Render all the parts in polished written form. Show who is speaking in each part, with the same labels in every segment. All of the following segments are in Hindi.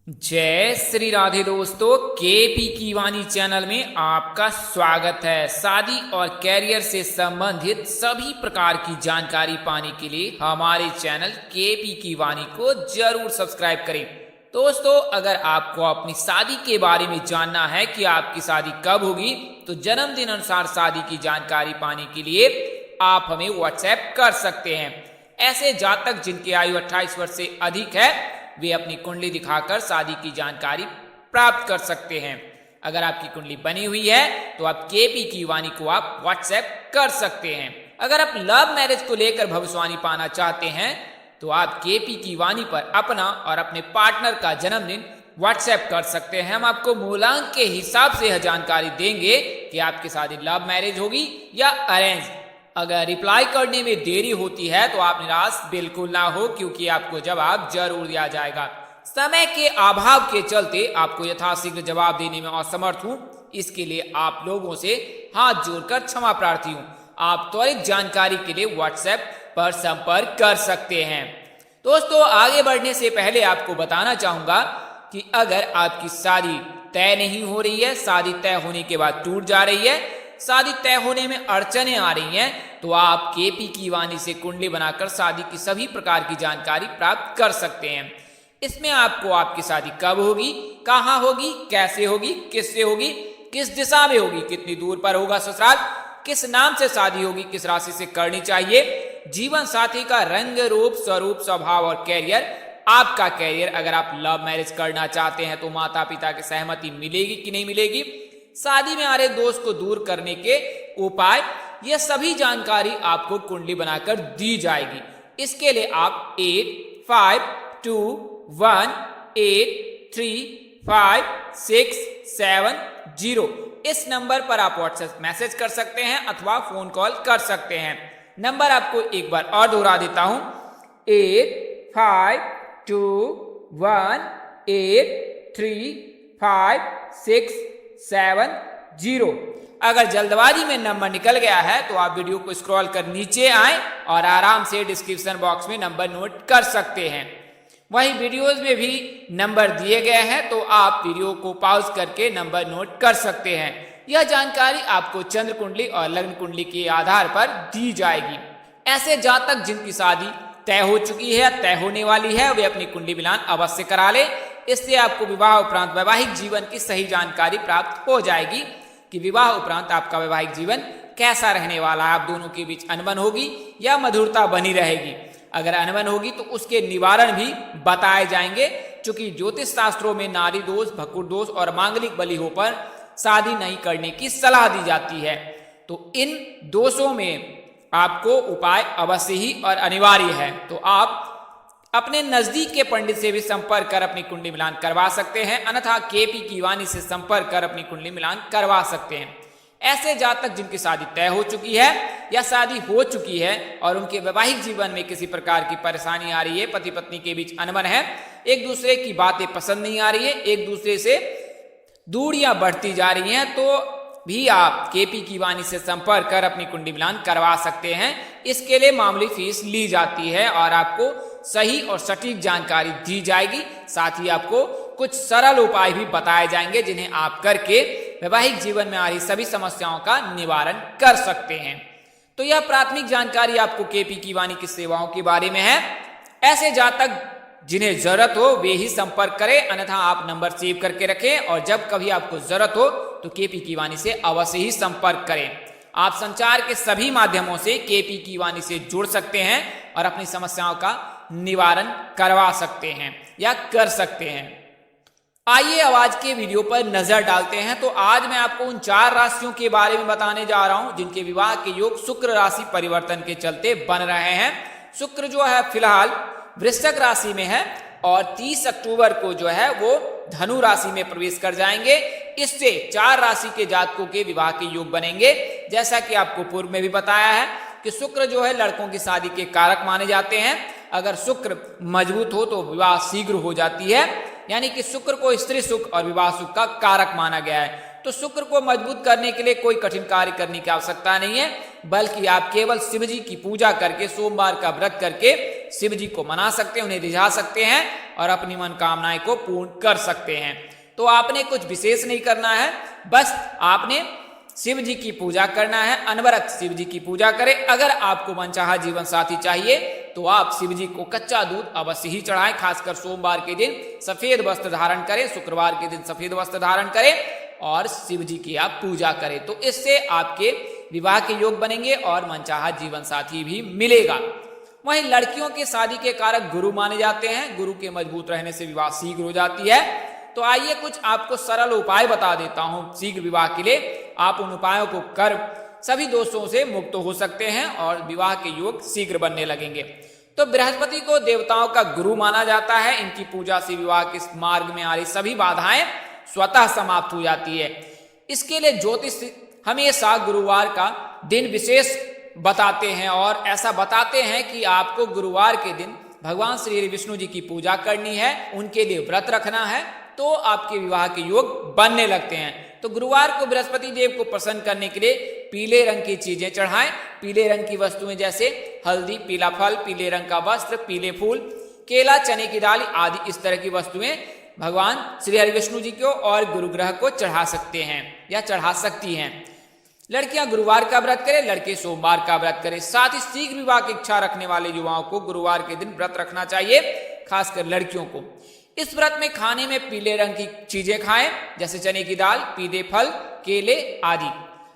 Speaker 1: जय श्री राधे दोस्तों, केपी की वाणी चैनल में आपका स्वागत है। शादी और कैरियर से संबंधित सभी प्रकार की जानकारी पाने के लिए हमारे चैनल केपी की वाणी को जरूर सब्सक्राइब करें। दोस्तों, अगर आपको अपनी शादी के बारे में जानना है कि आपकी शादी कब होगी, तो जन्मदिन अनुसार शादी की जानकारी पाने के लिए आप हमें व्हाट्सएप कर सकते हैं। ऐसे जातक जिनकी आयु 28 वर्ष से अधिक है, वे अपनी कुंडली दिखाकर शादी की जानकारी प्राप्त कर सकते हैं। अगर आपकी कुंडली बनी हुई है तो आप केपी की वाणी को आप व्हाट्सएप कर सकते हैं। अगर आप लव मैरिज को लेकर भविष्यवाणी पाना चाहते हैं तो आप केपी की वाणी पर अपना और अपने पार्टनर का जन्मदिन व्हाट्सएप कर सकते हैं। हम आपको मूलांक के हिसाब से यह जानकारी देंगे कि आपकी शादी लव मैरिज होगी या अरेंज। अगर रिप्लाई करने में देरी होती है तो आप निराश बिल्कुल ना हो, क्योंकि आपको जवाब जरूर दिया जाएगा। समय के अभाव के चलते आपको यथाशीघ्र जवाब देने में असमर्थ हूं, इसके लिए आप लोगों से हाथ जोड़कर क्षमा प्रार्थी हूं। आप त्वरित जानकारी के लिए व्हाट्सएप पर संपर्क कर सकते हैं। दोस्तों, आगे बढ़ने से पहले आपको बताना चाहूंगा कि अगर आपकी शादी तय नहीं हो रही है, शादी तय होने के बाद टूट जा रही है, शादी तय होने में अड़चने आ रही हैं, तो आप केपी की वाणी से कुंडली बनाकर शादी की सभी प्रकार की जानकारी प्राप्त कर सकते हैं। इसमें आपको आपकी शादी कब होगी, कहाँ होगी, कैसे होगी, किससे होगी, किस दिशा में होगी, कितनी दूर पर होगा ससुराल, किस नाम से शादी होगी, किस राशि से करनी चाहिए, जीवन साथी का रंग रूप स्वरूप स्वभाव और कैरियर। आपका कैरियर, अगर आप लव मैरिज करना चाहते हैं तो माता पिता की सहमति मिलेगी कि नहीं मिलेगी, शादी में आ रहे दोष को दूर करने के उपाय, यह सभी जानकारी आपको कुंडली बनाकर दी जाएगी। इसके लिए आप 8521835670 इस नंबर पर आप व्हाट्सएप मैसेज कर सकते हैं अथवा फोन कॉल कर सकते हैं। नंबर आपको एक बार और दोहरा देता हूं, 8521835670। अगर जल्दबाजी में नंबर निकल गया है तो आप वीडियो को स्क्रॉल कर नीचे आएं और आराम से डिस्क्रिप्शन बॉक्स में नंबर नोट कर सकते हैं। वहीं वीडियोस में भी नंबर दिए गए हैं, तो आप वीडियो को पॉज करके नंबर नोट कर सकते हैं। यह जानकारी आपको चंद्र कुंडली और लग्न कुंडली के आधार पर दी जाएगी। ऐसे जातक जिनकी शादी तय हो चुकी है, तय होने वाली है, वे अपनी कुंडली मिलान अवश्य करा ले। इससे आपको विवाह उपरांत वैवाहिक जीवन की सही जानकारी प्राप्त हो जाएगी कि विवाह उपरांत आपका वैवाहिक जीवन कैसा रहने वाला है। आप दोनों के बीच अनबन होगी या मधुरता बनी रहेगी। अगर अनबन होगी तो उसके निवारण भी बताए जाएंगे, क्योंकि ज्योतिष शास्त्रों में नारी दोष, भकुर दोष और मांगलिक बलिहों पर शादी नहीं करने की सलाह दी जाती है। तो इन दोषों में आपको उपाय अवश्य ही और अनिवार्य है। तो आप अपने नजदीक के पंडित से भी संपर्क कर अपनी कुंडली मिलान करवा सकते हैं, अन्यथा केपी की वाणी से संपर्क कर अपनी कुंडली मिलान करवा सकते हैं। ऐसे जातक जिनकी शादी तय हो चुकी है या शादी हो चुकी है और उनके वैवाहिक जीवन में किसी प्रकार की परेशानी आ रही है, पति पत्नी के बीच अनबन है, एक दूसरे की बातें पसंद नहीं आ रही है, एक दूसरे से दूरियां बढ़ती जा रही हैं, तो भी आप केपी की वाणी से संपर्क कर अपनी कुंडली मिलान करवा सकते हैं। इसके लिए मामूली फीस ली जाती है और आपको सही और सटीक जानकारी दी जाएगी। साथ ही आपको कुछ सरल उपाय भी बताए जाएंगे जिन्हें आप करके वैवाहिक जीवन में आ रही सभी समस्याओं का निवारण कर सकते हैं। तो यह प्राथमिक जानकारी आपको केपी की वाणी की सेवाओं के बारे में है। ऐसे जातक जिन्हें जरूरत हो वे ही संपर्क करें, अन्यथा आप नंबर सेव करके रखें और जब कभी आपको जरूरत हो तो केपी की वाणी से अवश्य ही संपर्क करें। आप संचार के सभी माध्यमों से केपी की वाणी से जुड़ सकते हैं और अपनी समस्याओं का निवारण करवा सकते हैं या कर सकते हैं। आइए अब आज के वीडियो पर नजर डालते हैं। तो आज मैं आपको उन 4 राशियों के बारे में बताने जा रहा हूं जिनके विवाह के योग शुक्र राशि परिवर्तन के चलते बन रहे हैं। शुक्र जो है फिलहाल वृश्चिक राशि में है और 30 अक्टूबर को जो है वो धनु राशि में प्रवेश कर जाएंगे। इससे 4 राशि के जातकों के विवाह के योग बनेंगे। जैसा कि आपको पूर्व में भी बताया है कि शुक्र जो है लड़कों की शादी के कारक माने जाते हैं। अगर शुक्र मजबूत हो तो विवाह शीघ्र हो जाती है, यानी कि शुक्र को स्त्री सुख और विवाह सुख का कारक माना गया है। तो शुक्र को मजबूत करने के लिए कोई कठिन कार्य करने की आवश्यकता नहीं है, बल्कि आप केवल शिव जी की पूजा करके, सोमवार का व्रत करके शिव जी को मना सकते हैं, उन्हें रिझा सकते हैं और अपनी मनोकामनाएं को पूर्ण कर सकते हैं। तो आपने कुछ विशेष नहीं करना है, बस आपने शिव जी की पूजा करना है, अनवरत शिव जी की पूजा करें। अगर आपको मनचाहा जीवन साथी चाहिए तो आप शिव जी को कच्चा दूध अवश्य ही चढ़ाएं। खासकर सोमवार के दिन सफेद वस्त्र धारण करें, शुक्रवार के दिन सफेद वस्त्र धारण करें और शिव जी की आप पूजा करें। तो इससे आपके विवाह के योग बनेंगे और मनचाहा जीवन साथी भी मिलेगा। वहीं लड़कियों के शादी के कारक गुरु माने जाते हैं। गुरु के मजबूत रहने से विवाह शीघ्र हो जाती है। तो आइए कुछ आपको सरल उपाय बता देता हूं शीघ्र विवाह के लिए। आप उन उपायों को कर सभी दोषों से मुक्त हो सकते हैं और विवाह के योग शीघ्र बनने लगेंगे। तो बृहस्पति को देवताओं का गुरु माना जाता है। इनकी पूजा से विवाह के मार्ग में आ रही सभी बाधाएं स्वतः समाप्त हो जाती है। इसके लिए ज्योतिष हमेशा गुरुवार का दिन विशेष बताते हैं और ऐसा बताते हैं कि आपको गुरुवार के दिन भगवान श्री विष्णु जी की पूजा करनी है, उनके लिए व्रत रखना है, तो आपके विवाह के योग बनने लगते हैं। तो गुरुवार को बृहस्पति देव को प्रसन्न करने के लिए पीले रंग की चीजें चढ़ाएं। पीले रंग की वस्तुएं जैसे हल्दी, पीला फल, पीले रंग का वस्त्र, पीले फूल, केला, चने की दाल आदि इस तरह की वस्तुएं भगवान श्री हरि विष्णु जी को और गुरु ग्रह को चढ़ा सकते हैं या चढ़ा सकती हैं। लड़कियां गुरुवार का व्रत करें, लड़के सोमवार का व्रत करें। साथ ही शीघ्र विवाह की इच्छा रखने वाले युवाओं को गुरुवार के दिन व्रत रखना चाहिए, खासकर लड़कियों को। इस व्रत में खाने में पीले रंग की चीजें खाएं, जैसे चने की दाल, पीले फल, केले आदि।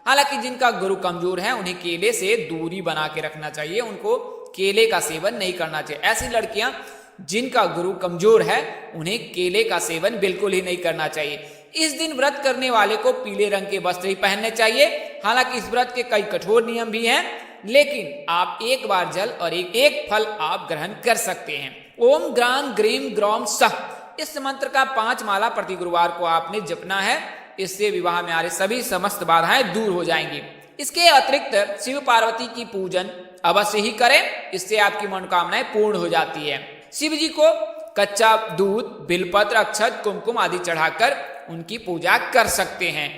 Speaker 1: हालांकि जिनका गुरु कमजोर है उन्हें केले से दूरी बना के रखना चाहिए, उनको केले का सेवन नहीं करना चाहिए। ऐसी लड़कियां जिनका गुरु कमजोर है उन्हें केले का सेवन बिल्कुल ही नहीं करना चाहिए। इस दिन व्रत करने वाले को पीले रंग के वस्त्र ही पहनने चाहिए। हालांकि इस व्रत के कई कठोर नियम भी हैं, लेकिन आप एक बार जल और एक फल आप ग्रहण कर सकते हैं। ओम ग्राम ग्रीम ग्रौम सह, इस मंत्र का 5 माला प्रति गुरुवार को आपने जपना है। इससे विवाह में आ रही सभी समस्त बाधाएं दूर हो जाएंगी। इसके अतिरिक्त शिव पार्वती की पूजन अवश्य ही करें, इससे आपकी मनोकामनाएं पूर्ण हो जाती है। शिव जी को कच्चा दूध, बिलपत्र, अक्षत, कुमकुम आदि चढ़ाकर उनकी पूजा कर सकते हैं।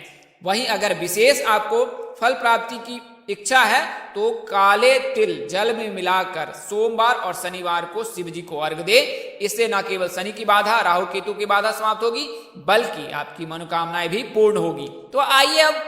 Speaker 1: वहीं अगर विशेष आपको फल प्राप्ति की इच्छा है तो काले तिल जल में मिलाकर सोमवार और शनिवार को शिव जी को अर्घ दे। इससे न केवल शनि की बाधा, राहु केतु की बाधा समाप्त होगी, बल्कि आपकी मनोकामनाएं भी पूर्ण होगी। तो आइए अब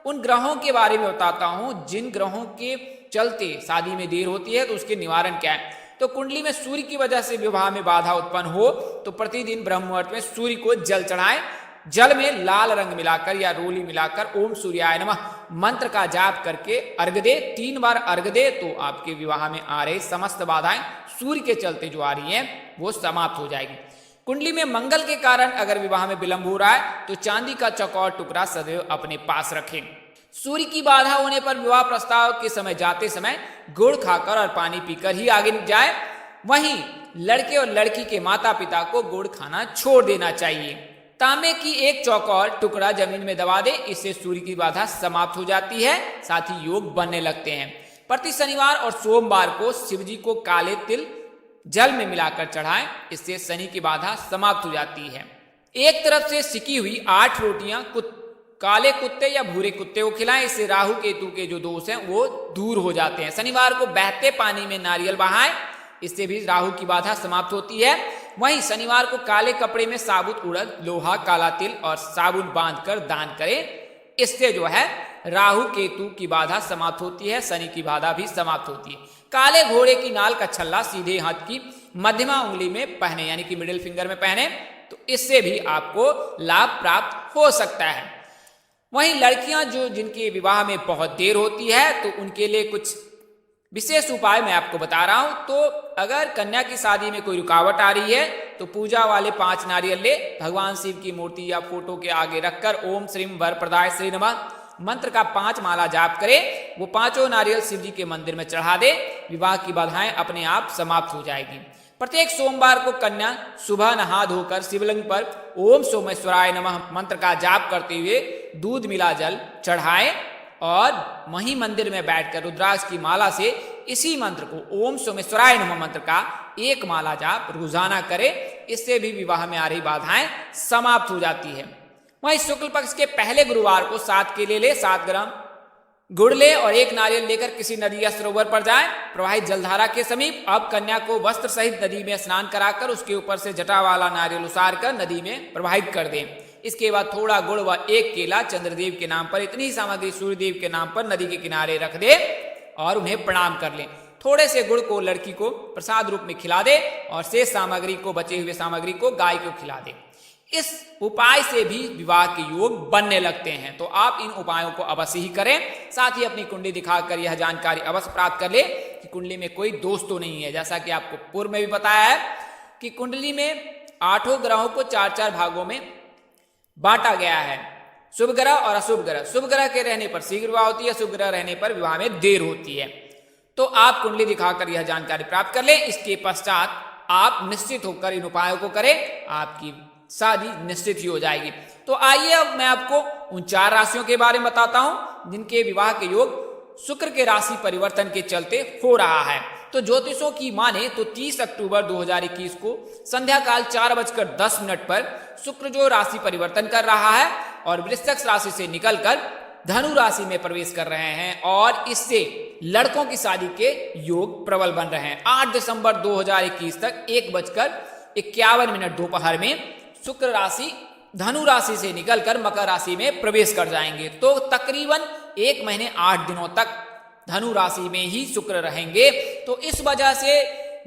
Speaker 1: उन ग्रहों के बारे में बताता हूं जिन ग्रहों के चलते शादी में देर होती है, तो उसके निवारण क्या है। तो कुंडली में सूर्य की वजह से विवाह में बाधा उत्पन्न हो तो प्रतिदिन ब्रह्म मुहूर्त में सूर्य को जल चढ़ाएं। जल में लाल रंग मिलाकर या रोली मिलाकर ओम सूर्याय नमः मंत्र का जाप करके अर्घ दे। 3 बार अर्घ दे तो आपके विवाह में आ रहे समस्त बाधाएं सूर्य के चलते जो आ रही हैं वो समाप्त हो जाएगी। कुंडली में मंगल के कारण अगर विवाह में विलंब हो रहा है तो चांदी का चौकोर टुकड़ा सदैव अपने पास रखें। सूर्य की बाधा होने पर विवाह प्रस्ताव के समय जाते समय गुड़ खाकर और पानी पीकर ही आगे जाए। वहीं लड़के और लड़की के माता पिता को गुड़ खाना छोड़ देना चाहिए। तांबे की एक चौकोर टुकड़ा जमीन में दबा दे, इससे सूर्य की बाधा समाप्त हो जाती है, साथ ही योग बनने लगते हैं। प्रति शनिवार और सोमवार को शिव जी को काले तिल जल में मिलाकर चढ़ाएं, इससे शनि की बाधा समाप्त हो जाती है। एक तरफ से सिकी हुई 8 रोटियां काले कुत्ते या भूरे कुत्ते को खिलाएं, इससे राहु केतु के जो दोष हैं वो दूर हो जाते हैं। शनिवार को बहते पानी में नारियल बहाएं, इससे भी राहु की बाधा समाप्त होती है। वहीं शनिवार को काले कपड़े में साबुत उड़द, लोहा, काला तिल और साबुन बांधकर दान करें, इससे जो है राहु केतु की बाधा समाप्त होती है, शनि की बाधा भी समाप्त होती है। काले घोड़े की नाल का छल्ला सीधे हाथ की मध्यमा उंगली में पहने, यानी कि मिडिल फिंगर में पहने, तो इससे भी आपको लाभ प्राप्त हो सकता है। वहीं लड़कियां जो जिनके विवाह में बहुत देर होती है तो उनके लिए कुछ विशेष उपाय मैं आपको बता रहा हूं। तो अगर कन्या की शादी में कोई रुकावट आ रही है तो पूजा वाले 5 नारियल ले भगवान शिव की मूर्ति या फोटो के आगे रखकर ओम श्रीम वर प्रदाय श्री नमः मंत्र का 5 माला जाप करे। वो 5 नारियल शिव जी के मंदिर में चढ़ा दे, विवाह की बाधाएं अपने आप समाप्त हो जाएगी। प्रत्येक सोमवार को कन्या सुबह नहा धोकर शिवलिंग पर ओम सोमेश्वराय नमः मंत्र का जाप करते हुए दूध मिला जल चढ़ाए और वहीं मंदिर में बैठकर रुद्राक्ष की माला से इसी मंत्र को ओम सोमेश्वराय नमः मंत्र का 1 माला जाप रोजाना करे, इससे भी विवाह में आ रही बाधाएं समाप्त हो जाती है। वहीं शुक्ल पक्ष के पहले गुरुवार को 7 केले ले 7 ग्राम गुड़ ले और एक नारियल लेकर किसी नदी या सरोवर पर जाएं। प्रवाहित जलधारा के समीप अब कन्या को वस्त्र सहित नदी में स्नान कराकर उसके ऊपर से जटा वाला नारियल उतार कर नदी में प्रवाहित कर दें। इसके बाद थोड़ा गुड़ व एक केला चंद्रदेव के नाम पर, इतनी ही सामग्री सूर्यदेव के नाम पर नदी के किनारे रख दे और उन्हें प्रणाम कर लें। थोड़े से गुड़ को लड़की को प्रसाद रूप में खिला दे और शेष सामग्री को, बचे हुए सामग्री को गाय को खिला दे। इस उपाय से भी विवाह के योग बनने लगते हैं। तो आप इन उपायों को अवश्य ही करें। साथ ही अपनी कुंडली दिखाकर यह जानकारी अवश्य प्राप्त कर ले कि कुंडली में कोई दोष तो नहीं है। जैसा कि आपको पूर्व में भी बताया है कि कुंडली में 8 ग्रहों को 4-4 भागों में बांटा गया है, शुभ ग्रह और अशुभ ग्रह। शुभ ग्रह के रहने पर शीघ्र विवाह होती है, अशुभ ग्रह रहने पर विवाह में देर होती है। तो आप कुंडली दिखाकर यह जानकारी प्राप्त कर ले। इसके पश्चात आप निश्चित होकर इन उपायों को करें, आपकी शादी निश्चित ही हो जाएगी। तो आइए अब मैं आपको उन 4 राशियों के बारे में बताता हूं जिनके विवाह के योग शुक्र के राशि परिवर्तन के चलते हो रहा है। तो ज्योतिषों की माने तो 30 अक्टूबर 2021 को संध्या काल 4:10 पर शुक्र जो राशि परिवर्तन कर रहा है और वृश्चिक राशि से निकलकर धनु राशि में प्रवेश कर रहे हैं और इससे लड़कों की शादी के योग प्रबल बन रहे हैं। 8 दिसंबर 2021 तक 1:51 दोपहर में शुक्र राशि धनु राशि से निकलकर मकर राशि में प्रवेश कर जाएंगे। तो तकरीबन 1 महीने 8 दिनों तक धनु राशि में ही शुक्र रहेंगे। तो इस वजह से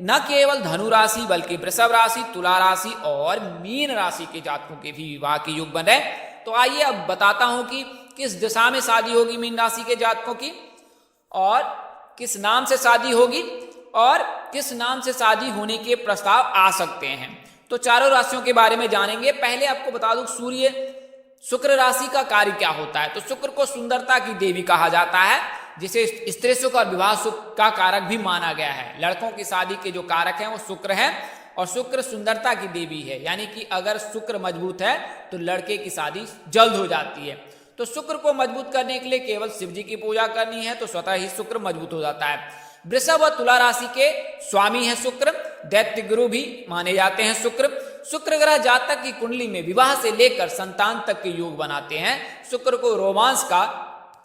Speaker 1: न केवल धनु राशि बल्कि वृषभ राशि, तुला राशि और मीन राशि के जातकों के भी विवाह के योग बन रहे। तो आइए अब बताता हूं कि किस दिशा में शादी होगी मीन राशि के जातकों की और किस नाम से शादी होगी और किस नाम से शादी होने के प्रस्ताव आ सकते हैं। तो चारों राशियों के बारे में जानेंगे। पहले आपको बता दूं शुक्र राशि का कार्य क्या होता है। तो शुक्र को सुंदरता की देवी कहा जाता है, जिसे स्त्री सुख और विवाह सुख का कारक भी माना गया है। लड़कों की शादी के जो कारक हैं वो शुक्र हैं और शुक्र सुंदरता की देवी है, यानी कि अगर शुक्र मजबूत है तो लड़के की शादी जल्द हो जाती है। तो शुक्र को मजबूत करने के लिए केवल शिव जी की पूजा करनी है तो स्वतः ही शुक्र मजबूत हो जाता है। वृषभ और तुला राशि के स्वामी है शुक्र, दैत्य गुरु भी माने जाते हैं शुक्र। शुक्र ग्रह जातक की कुंडली में विवाह से लेकर संतान तक के योग बनाते हैं। शुक्र को रोमांस का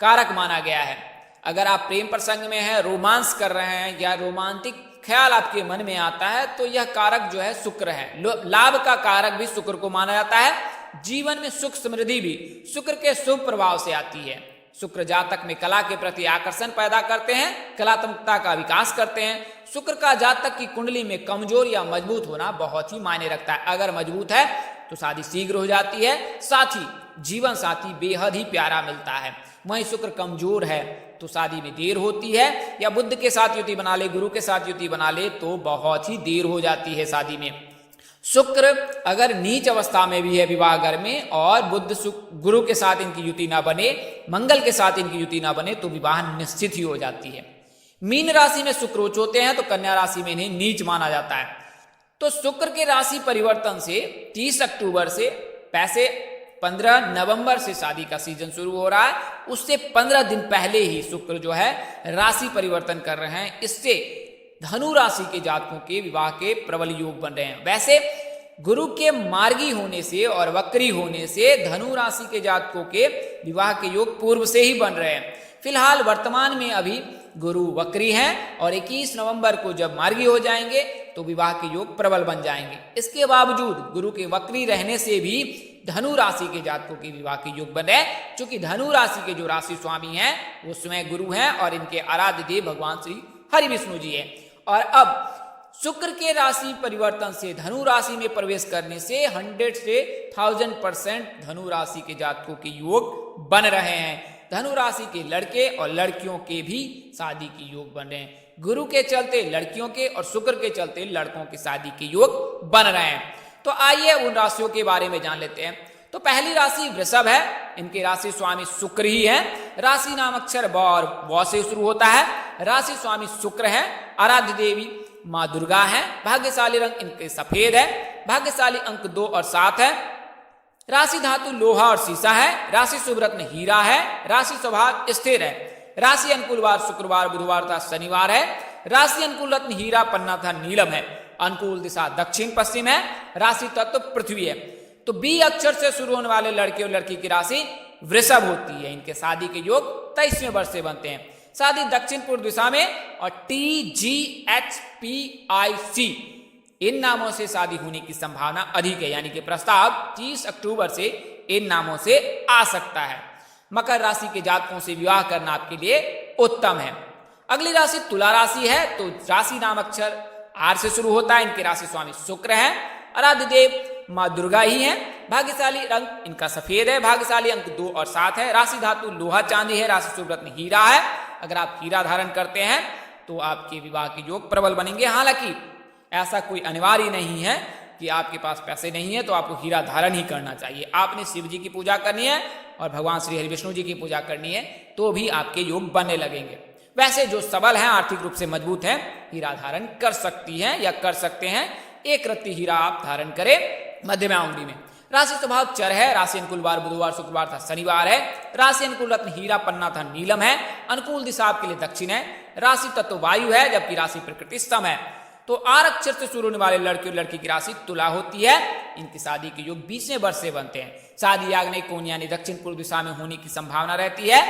Speaker 1: कारक माना गया है। अगर आप प्रेम प्रसंग में हैं, रोमांस कर रहे हैं या रोमांटिक ख्याल आपके मन में आता है तो यह कारक जो है शुक्र है। लाभ का कारक भी शुक्र को माना जाता है। जीवन में सुख समृद्धि भी शुक्र के शुभ प्रभाव से आती है। शुक्र जातक में कला के प्रति आकर्षण पैदा करते हैं, कलात्मकता का विकास करते हैं। शुक्र का जातक की कुंडली में कमजोर या मजबूत होना बहुत ही मायने रखता है। अगर मजबूत है तो शादी शीघ्र हो जाती है, साथ ही जीवन साथी बेहद ही प्यारा मिलता है। वहीं शुक्र कमजोर है तो शादी में देर होती है, या बुध के साथ युति बना ले, गुरु के साथ युति बना ले तो बहुत ही देर हो जाती है शादी में। शुक्र अगर नीच अवस्था में भी है विवाह घर में और बुध गुरु के साथ इनकी युति ना बने, मंगल के साथ इनकी युति ना बने तो विवाह निश्चित ही हो जाती है। मीन राशि में शुक्र उच्च होते हैं तो कन्या राशि में इन्हें नीच माना जाता है। तो शुक्र के राशि परिवर्तन से 30 अक्टूबर से 15 नवंबर से शादी का सीजन शुरू हो रहा है। उससे 15 दिन पहले ही शुक्र जो है राशि परिवर्तन कर रहे हैं। इससे धनु राशि के जातकों के विवाह के प्रबल योग बन रहे हैं। वैसे गुरु के मार्गी होने से और वक्री होने से धनु राशि के जातकों के विवाह के योग पूर्व से ही बन रहे हैं। फिलहाल वर्तमान में अभी गुरु वक्री हैं और 21 नवंबर को जब मार्गी हो जाएंगे तो विवाह के योग प्रबल बन जाएंगे। इसके बावजूद गुरु के वक्री रहने से भी धनु राशि के जातकों के विवाह के योग बन रहे, क्योंकि धनु राशि के जो राशि स्वामी हैं वो स्वयं गुरु हैं और इनके आराध्य देव भगवान श्री हरि विष्णु जी हैं। और अब शुक्र के राशि परिवर्तन से धनु राशि में प्रवेश करने से 100 से 1000% धनु राशि के जातकों के योग बन रहे हैं। धनु राशि के लड़के और लड़कियों के भी शादी के योग बन रहे हैं। गुरु के चलते लड़कियों के और शुक्र के चलते लड़कों की शादी के योग बन रहे हैं। तो आइए उन राशियों के बारे में जान लेते हैं। तो पहली राशि वृषभ है, इनके राशि स्वामी शुक्र ही है। राशि नाम अक्षर ब और व से शुरू होता है। राशि स्वामी शुक्र है। आराध्य देवी माँ दुर्गा है। भाग्यशाली रंग इनके सफेद है। भाग्यशाली अंक 2 और 7 है। राशि धातु लोहा और शीशा है। राशि शुभ रत्न हीरा है। राशि स्वभाव स्थिर है। राशि अनुकूल वार शुक्रवार, बुधवार तथा शनिवार है। राशि अनुकूल रत्न हीरा, पन्ना तथा नीलम है। अनुकूल दिशा दक्षिण पश्चिम है। राशि तत्व पृथ्वी है। तो बी अक्षर से शुरू होने वाले लड़के और लड़की की राशि वृषभ होती है। इनके शादी के योग 23वें वर्ष से बनते हैं। शादी दक्षिण पूर्व दिशा में और TGHPIC इन नामों से शादी होने की संभावना अधिक है, यानी कि प्रस्ताव 30 अक्टूबर से इन नामों से आ सकता है। मकर राशि के जातकों से विवाह करना आपके लिए उत्तम है। अगली राशि तुला राशि है। तो राशि नाम अक्षर आर से शुरू होता है। इनके राशि स्वामी शुक्र है। आराध्य देव माँ दुर्गा ही है। भाग्यशाली रंग इनका सफेद है। भाग्यशाली अंक 2 और 7 है। राशि धातु लोहा चांदी है। राशि शुभ रत्न हीरा है। अगर आप हीरा धारण करते हैं तो आपके विवाह के योग प्रबल बनेंगे। हालांकि ऐसा कोई अनिवार्य नहीं है कि आपके पास पैसे नहीं है तो आपको हीरा धारण ही करना चाहिए। आपने शिव जी की पूजा करनी है और भगवान श्री हरि विष्णु जी की पूजा करनी है तो भी आपके योग बनने लगेंगे। वैसे जो सबल हैं, आर्थिक रूप से मजबूत हैं, हीरा धारण कर सकती हैं या कर सकते हैं। एक रत्ती हीरा आप धारण करें मध्यमा उंगली में। राशि स्वभाव चर है। राशि अनुकूल वार बुधवार शुक्रवार था शनिवार है। राशि अनुकूल रत्न हीरा पन्ना था नीलम है। अनुकूल दिशा आपके लिए दक्षिण है। राशि तत्व वायु है जबकि राशि प्रकृति सम है। तो आर अक्षर से शुरू होने वाले लड़के और लड़की की राशि तुला होती है। इनकी शादी के योग 20वें वर्ष से बनते हैं। शादी आग्नेय कोण यानी दक्षिण पूर्व दिशा में होने की संभावना रहती है।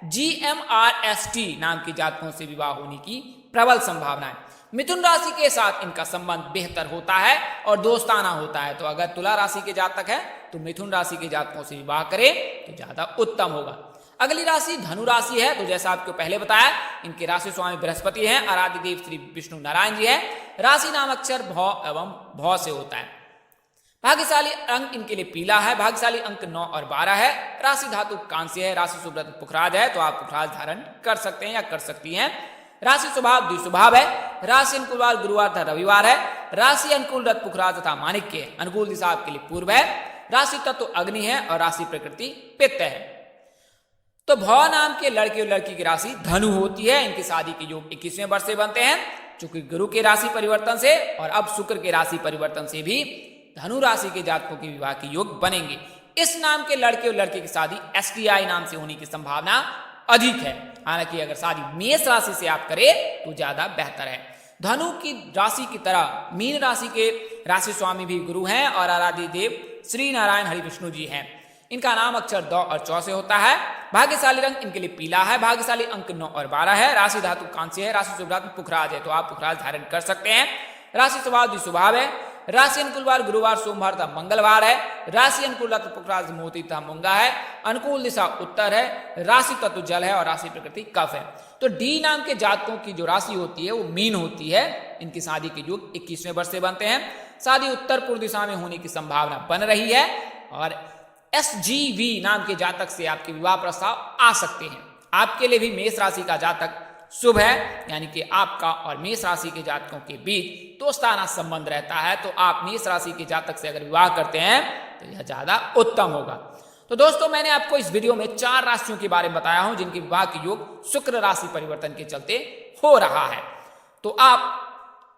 Speaker 1: GMRST नाम के जातकों से विवाह होने की प्रबल संभावना है। मिथुन राशि के साथ इनका संबंध बेहतर होता है और दोस्ताना होता है। तो अगर तुला राशि के जातक है तो मिथुन राशि के जातकों से विवाह करें तो ज्यादा उत्तम होगा। अगली राशि धनु राशि है। तो जैसा आपको पहले बताया, इनके राशि स्वामी बृहस्पति हैं। आराध्य देव श्री विष्णु नारायण जी है। राशि नाम अक्षर भौ एवं भौ से होता है। भाग्यशाली अंक इनके लिए पीला है। भाग्यशाली अंक 9 और 12 है। राशि धातु कांस्य है। राशि शुभ रत्न पुखराज है। तो आप पुखराज धारण कर सकते हैं या कर सकती हैं। राशि स्वभाव द्विस्वभाव है। राशि अनुकूल वार गुरुवार तथा रविवार है। राशि अनुकूल रत्न पुखराज तथा माणिक्य है। अनुकूल दिशा आपके लिए पूर्व है। राशि तत्व अग्नि है और राशि प्रकृति पित्त है। तो भौ नाम के लड़के और लड़की की राशि धनु होती है। इनकी शादी के योग 21वें वर्ष से बनते हैं। चूंकि गुरु के राशि परिवर्तन से और अब शुक्र के राशि परिवर्तन से भी धनु राशि के जातकों के विवाह के योग बनेंगे। इस नाम के लड़के और लड़की की शादी STI नाम से होने की संभावना अधिक है। हालांकि अगर शादी मेष राशि से आप करें तो ज्यादा बेहतर है। धनु की राशि की तरह मीन राशि के राशि स्वामी भी गुरु हैं और आराध्य देव श्री नारायण हरि विष्णु जी हैं। इनका नाम अक्षर 2 और 4 से होता है। भाग्यशाली रंग इनके लिए पीला है। भाग्यशाली अंक 9 और 12 है। राशि धातु कांस्य है। राशि शुभ रत्न पुखराज है। तो आप पुखराज धारण कर सकते हैं। राशि स्वभाव द्विस्वभाव है। राशि अनुकूल वार गुरुवार सोमवार तथा मंगलवार है। राशि अनुकूल रत्न पुखराज मोती तथा मूंगा है। अनुकूल दिशा उत्तर है। राशि तत्व जल है और राशि प्रकृति कफ है। तो डी नाम के जातकों की जो राशि होती है वो मीन होती है। इनकी शादी के योग 21वें वर्ष से बनते हैं। शादी उत्तर पूर्व दिशा में होने की संभावना बन रही है और SGV नाम के जातक से आपके विवाह प्रस्ताव आ सकते हैं। आपके लिए भी मेष राशि का जातक शुभ है, यानी कि आपका और मेष राशि के जातकों के बीच दोस्ताना संबंध रहता है। तो आप मेष राशि के जातक से अगर विवाह करते हैं तो यह ज्यादा उत्तम होगा। तो दोस्तों, मैंने आपको इस वीडियो में 4 राशियों के बारे में बताया हूं जिनके विवाह के योग शुक्र राशि परिवर्तन के चलते हो रहा है। तो आप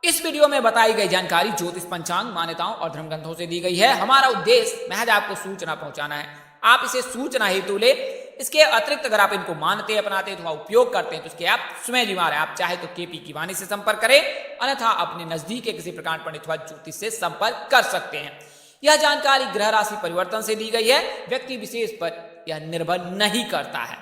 Speaker 1: इस वीडियो में बताई गई जानकारी ज्योतिष पंचांग मान्यताओं और धर्म ग्रंथों से दी गई है। हमारा उद्देश्य महज आपको सूचना पहुंचाना है। आप इसे सूचना हेतु ले। इसके अतिरिक्त अगर आप इनको मानते अपनाते अथवा उपयोग करते हैं तो इसके आप स्वयं जिम्मेदार हैं। आप चाहे तो KP की वाणी से संपर्क करें, अन्यथा अपने नजदीक के किसी प्रकार पंडित अथवा ज्योतिष से संपर्क कर सकते हैं। यह जानकारी ग्रह राशि परिवर्तन से दी गई है। व्यक्ति विशेष पर यह निर्भर नहीं करता है।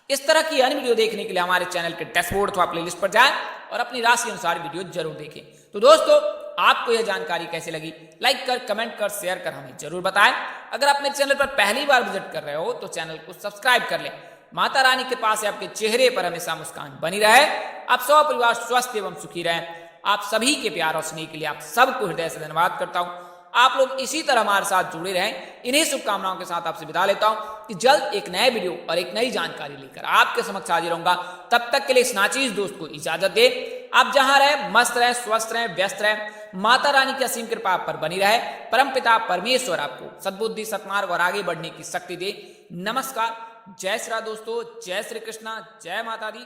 Speaker 1: इस तरह की अन्य वीडियो देखने के लिए हमारे चैनल के डैशबोर्ड अथवा प्लेलिस्ट पर जाएं और अपनी राशि अनुसार वीडियो जरूर देखें। तो दोस्तों, आपको यह जानकारी कैसे लगी, लाइक कर, कमेंट कर, शेयर कर हमें जरूर बताएं। अगर आप मेरे चैनल पर पहली बार विजिट कर रहे हो तो चैनल को सब्सक्राइब कर लें। माता रानी के पास आपके चेहरे पर हमेशा मुस्कान बनी रहे। आप सब परिवार स्वस्थ एवं सुखी रहें। आप सभी के प्यार और स्नेह के लिए आप सबको हृदय से धन्यवाद करता हूं। आप लोग इसी तरह हमारे साथ जुड़े रहें। इन्हीं शुभकामनाओं के साथ आपसे विदा लेता हूं कि जल्द एक नए वीडियो और एक नई जानकारी लेकर आपके समक्ष हाजिर रहूंगा। तब तक के लिए इस नाचीज दोस्त को इजाजत दे। आप जहां रहे मस्त रहे, स्वस्थ रहे, व्यस्त रहे। माता रानी की असीम कृपा आप पर बनी रहे। परमपिता परमेश्वर आपको सद्बुद्धि, सत्मार्ग और आगे बढ़ने की शक्ति दे। नमस्कार, जय श्री राम दोस्तों, जय श्री कृष्णा, जय माता दी,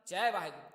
Speaker 1: जय वाहिगुरु।